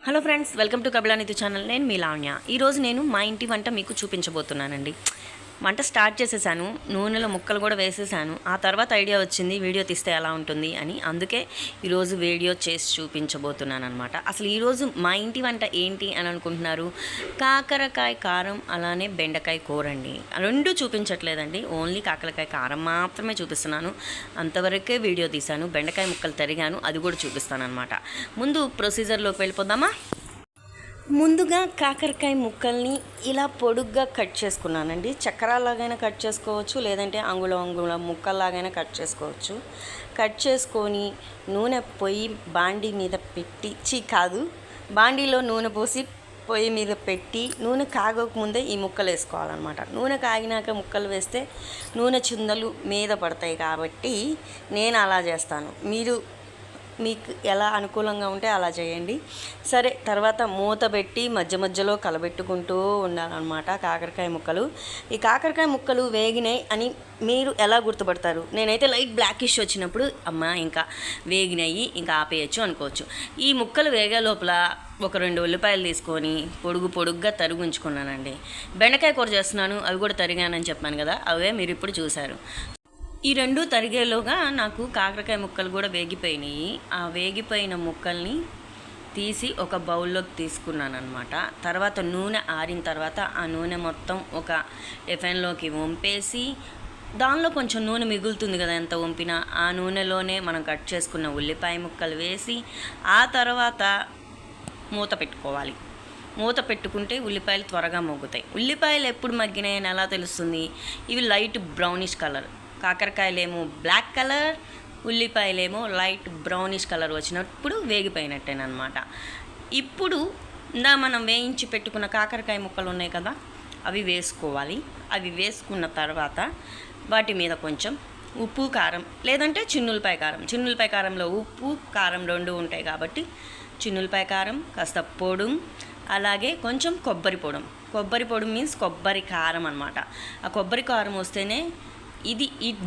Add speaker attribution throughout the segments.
Speaker 1: Hello friends, welcome to Kabilanidhi channel. నేను మీ లావణ్య. ఈరోజు నేను మా ఇంటి వంట మీకు చూపించబోతున్నానండి. వంట స్టార్ట్ చేసేసాను, నూనెలో ముక్కలు కూడా వేసేసాను. ఆ తర్వాత ఐడియా వచ్చింది వీడియో తీస్తే ఎలా ఉంటుంది అని. అందుకే ఈరోజు వీడియో చేసి చూపించబోతున్నాను అనమాట. అసలు ఈరోజు మా ఇంటి వంట ఏంటి అని అనుకుంటున్నారు? కాకరకాయ కారం అలానే బెండకాయ కూర అండి. రెండు చూపించట్లేదండి, ఓన్లీ కాకరకాయ కారం మాత్రమే చూపిస్తున్నాను. అంతవరకే వీడియో తీశాను. బెండకాయ ముక్కలు తరిగాను, అది కూడా చూపిస్తాను అనమాట. ముందు ప్రొసీజర్లోకి వెళ్ళిపోదామా? ముందుగా కాకరకాయ ముక్కల్ని ఇలా పొడుగ్గా కట్ చేసుకున్నానండి. చక్రాలాగైనా కట్ చేసుకోవచ్చు, లేదంటే అంగుళం ముక్కల్లాగైనా కట్ చేసుకోవచ్చు. కట్ చేసుకొని నూనె బాండీ మీద పెట్టి బాండీలో నూనె పోసి పొయ్యి మీద పెట్టి నూనె కాగకముందే ఈ ముక్కలు వేసుకోవాలన్నమాట. నూనె కాగినాక ముక్కలు వేస్తే నూనె చిందలు మీద పడతాయి కాబట్టి నేను అలా చేస్తాను. మీకు ఎలా అనుకూలంగా ఉంటే అలా చేయండి. సరే, తర్వాత మూత పెట్టి మధ్యలో కలబెట్టుకుంటూ ఉండాలన్నమాట కాకరకాయ ముక్కలు. ఈ కాకరకాయ ముక్కలు వేగినాయి అని మీరు ఎలా గుర్తుపడతారు? నేనైతే లైట్ బ్లాకిష్ వచ్చినప్పుడు ఇంకా వేగినాయి, ఇంకా ఆపేయచ్చు అనుకోవచ్చు. ఈ ముక్కలు వేగే లోపల ఒక 2 ఉల్లిపాయలు తీసుకొని పొడుగ్గా తరుగుంచుకున్నానండి. బెండకాయ కూర చేస్తున్నాను, అవి కూడా తరిగానని చెప్పాను కదా, అవే మీరు ఇప్పుడు చూశారు. ఈ 2 తరిగేలోగా నాకు కాకరకాయ ముక్కలు కూడా వేగిపోయినాయి. ఆ వేగిపోయిన ముక్కల్ని తీసి ఒక బౌల్లోకి తీసుకున్నాను అనమాట. తర్వాత నూనె ఆరిన తర్వాత ఆ నూనె మొత్తం ఒక టిఫిన్లోకి వంపేసి, దానిలో కొంచెం నూనె మిగులుతుంది కదా ఎంత వంపినా, ఆ నూనెలోనే మనం కట్ చేసుకున్న ఉల్లిపాయ ముక్కలు వేసి ఆ తర్వాత మూత పెట్టుకోవాలి. మూత పెట్టుకుంటే ఉల్లిపాయలు త్వరగా మగ్గుతాయి. ఉల్లిపాయలు ఎప్పుడు మగ్గినాయని ఎలా తెలుస్తుంది? ఇవి లైట్ బ్రౌనిష్ కలర్, కాకరకాయలేమో బ్లాక్ కలర్, ఉల్లిపాయలేమో లైట్ బ్రౌనిష్ కలర్ వచ్చినప్పుడు వేగిపోయినట్టేనమాట. ఇప్పుడు మనం వేయించి పెట్టుకున్న కాకరకాయ ముక్కలు ఉన్నాయి కదా, అవి వేసుకోవాలి. అవి వేసుకున్న తర్వాత వాటి మీద కొంచెం ఉప్పు కారం, లేదంటే చిన్నులపాయ కారం. చిన్నులపాయ కారంలో ఉప్పు కారం 2 ఉంటాయి కాబట్టి చిన్నులపాయ కారం, కాస్త పొడి, అలాగే కొంచెం కొబ్బరి పొడి మీన్స్ కొబ్బరి కారం అనమాట. ఆ కొబ్బరి కారం వస్తేనే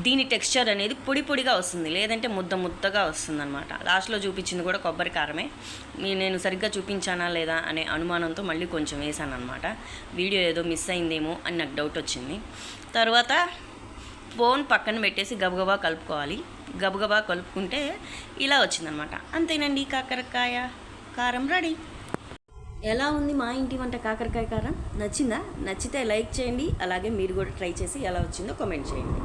Speaker 1: దీని టెక్స్చర్ అనేది పొడిగా వస్తుంది, లేదంటే ముద్దగా వస్తుంది అనమాట. లాస్ట్లో చూపించింది కూడా కొబ్బరి కారమే. నేను సరిగ్గా చూపించానా లేదా అనే అనుమానంతో మళ్ళీ కొంచెం వేసాను అనమాట. వీడియో ఏదో మిస్ అయిందేమో అని నాకు డౌట్ వచ్చింది. తర్వాత ఫోన్ పక్కన పెట్టేసి గబగబా కలుపుకోవాలి. గబగబా కలుపుకుంటే ఇలా వచ్చిందనమాట. అంతేనండి, కాకరకాయ కారం రెడీ. ఎలా ఉంది మా ఇంటి వంట కాకరకాయ కారం? నచ్చిందా? నచ్చితే లైక్ చేయండి. అలాగే మీరు కూడా ట్రై చేసి ఎలా వచ్చిందో కామెంట్ చేయండి.